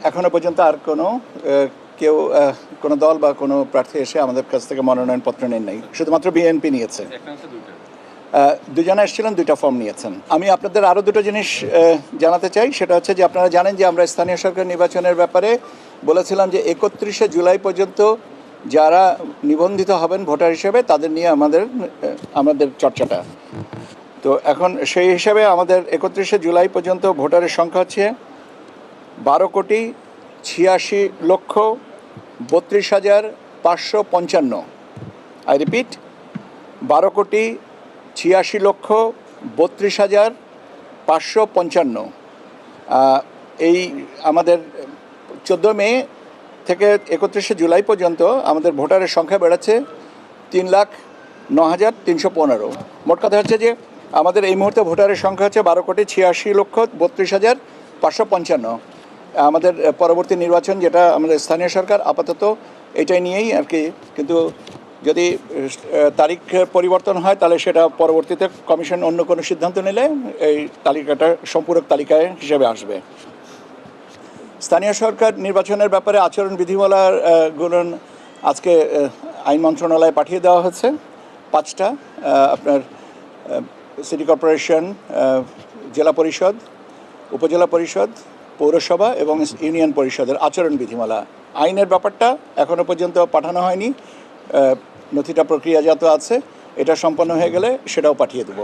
এখনো পর্যন্ত আর কেউ কোনো দল বা কোনো প্রার্থী এসে আমাদের কাছ থেকে মনোনয়নপত্র নেন নাই, শুধুমাত্র বিএনপি নিয়েছে। দুজনে এসেছিলেন, 2টা ফর্ম নিয়েছেন। আমি আপনাদের আরও 2টো জিনিস জানাতে চাই। সেটা হচ্ছে যে আপনারা জানেন যে আমরা স্থানীয় সরকার নির্বাচনের ব্যাপারে বলেছিলাম যে 31শে জুলাই পর্যন্ত যারা নিবন্ধিত হবেন ভোটার হিসেবে তাদের নিয়ে আমাদের চর্চাটা। তো এখন সেই হিসাবে আমাদের 31শে জুলাই পর্যন্ত ভোটারের সংখ্যা হচ্ছে 12,86,32,555। I repeat, 12,86,32,555। এই আমাদের 14 মে থেকে 31শে জুলাই পর্যন্ত আমাদের ভোটারের সংখ্যা বেড়েছে 3,09,315। মোট কথা হচ্ছে যে আমাদের এই মুহূর্তে ভোটারের সংখ্যা হচ্ছে 12,86,32,555। আমাদের পরবর্তী নির্বাচন যেটা আমাদের স্থানীয় সরকার, আপাতত এটাই নিয়েই আর কি। কিন্তু যদি তারিখ পরিবর্তন হয় তাহলে সেটা পরবর্তীতে কমিশন অন্য কোনো সিদ্ধান্ত নিলে এই তালিকাটা সম্পূরক তালিকায় হিসেবে আসবে। স্থানীয় সরকার নির্বাচনের ব্যাপারে আচরণ বিধিমালার গুলো আজকে আইন মন্ত্রণালয়ে পাঠিয়ে দেওয়া হচ্ছে। 5টা আপনার সিটি কর্পোরেশন, জেলা পরিষদ, উপজেলা পরিষদ, পৌরসভা এবং ইউনিয়ন পরিষদের আচরণ বিধিমালা। আইনের ব্যাপারটা এখনও পর্যন্ত পাঠানো হয়নি, নথিটা প্রক্রিয়াজাত আছে। এটা সম্পন্ন হয়ে গেলে সেটাও পাঠিয়ে দেবো।